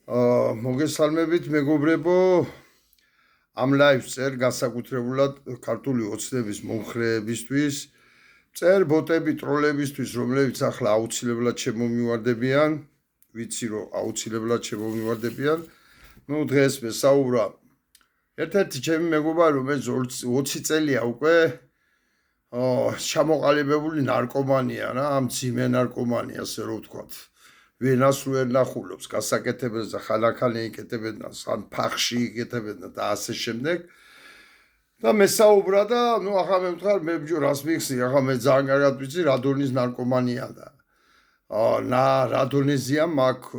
მოგესალმებით მეგობრებო, ამ ლაივს წერ განსაკუთრებულად ქართული ოცნების მომხრეებისთვის, წერ ბოტები ტროლებისთვის, რომლებიც ახლა აუცილებლად შემომივარდებიან, ვიცი რომ აუცილებლად შემომივარდებიან. დღეს მესაუბრა ერთ-ერთი ჩემი მეგობარი, რომელიც 20 წელია უკვე ჩამოყალიბებული ნარკომანია რა, მძიმე ნარკომანია, ასე რომ ვთქვათ. ვენას ვერ ნახულობს, გასაკეთებელს და ხალხანი იკეთებენ, ან ფახში იკეთებენ და ასე შემდეგ. და მესაუბრა და ახლა მე ვთქარ, მე ბიჭო რას მიხსნი, ახლა მე ძალიან კარგად ვიცი, რადონის ნარკომანია და რადონეზია მაქვს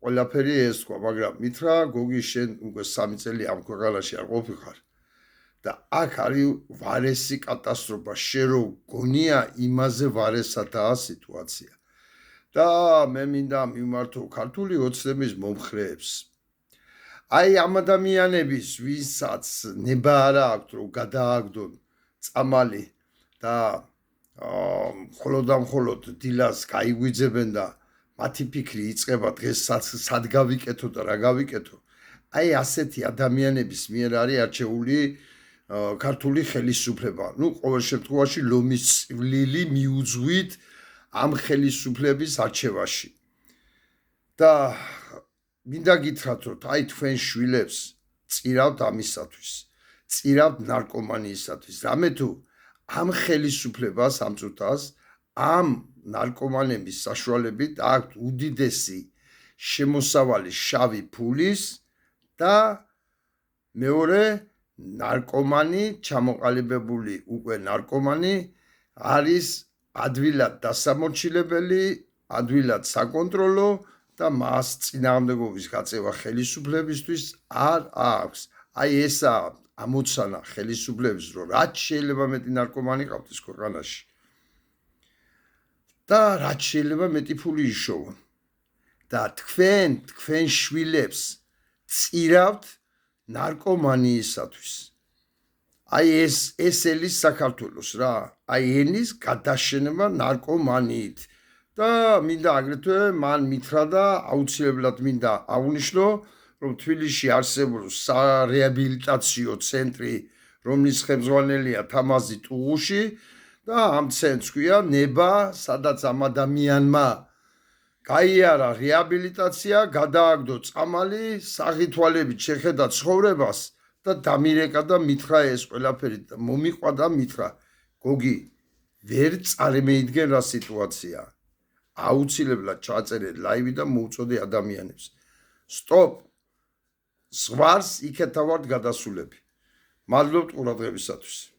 ყველაფერი ეს თქვა, მაგრამ მითხრა, გოგი შენ უკვე 3 წელი ამ ქვეყანაში არ ყოფილიყარ და აქ არის ვარესი კატასტროფა, შენ რო გონია იმაზე ვარესადაა სიტუაცია. და მე მინდა მიმართო ქართული ოცნების მომხრეებს. აი ამ ადამიანების, ვისაც ნება არა აქვთ, რომ გადააგდონ წამალი და მხოლოდ დილას გაიგვიძებენ და მათი ფიქრი იწყება დღეს სად გავიკეთო და რა გავიკეთო. აი ასეთი ადამიანების მიერ არის არჩეული ქართული ხელისუფლება. ყოველ შემთხვევაში ლომის წვლილი მიუძღვით ამ ხელისუფლების არჩევაში. და მინდა გითხრათ, რომ აი თქვენ შვილებს წირავთ ამისათვის, წირავთ ნარკომანიისათვის. რამე თუ ამ ხელისუფლებას, ამ წუთას, ამ ნარკომანების საშუალებით აქვთ უდიდესი შემოსავალი შავი ფულის და მეორე ნარკომანი, ჩამოყალიბებული უკვე ნარკომანი არის ადვილად დასამორჩილებელი, ადვილად საკონტროლო და მას წინააღმდეგობის გაწევა ხელისუფლებისთვის არ აქვს. აი ესაა ამოცანა ხელისუფლების, რომ რაც შეიძლება მეტი ნარკომანი ყავდეს ქვეყანაში და რაც შეიძლება მეტი ფული იშოვონ. და თქვენ შვილებს წირავთ ნარკომანიისათვის. აი ეს ელის საქართველოს რა, აი ენის გადაშენება ნარკომანიით. და მინდა აგრეთვე მან მითხრა და აუცილებლად მინდა აღვნიშნო, რომ თბილისში არსებობს სარეაბილიტაციო ცენტრი, რომლის ხელმძღვანელია თამაზი ტუღუში და ამ ცენტრს ქვია ნება, სადაც ამ ადამიანმა გაიარა რეაბილიტაცია, გადააგდო წამალი, სახითვალებით შეხედა ცხოვრებას და დამირეკა და მითხრა ეს ყველაფერი და მომიყვა და მითხრა, გოგი, ვერ წარიმეიდგენ რა სიტუაცია. აუცილებლად ჩაწერე ლაივი და მოუწოდე ადამიანებს. სტოპ. ზღვარს იქეთა ვართ გადასულები. მადლობთ ყურადღებისათვის.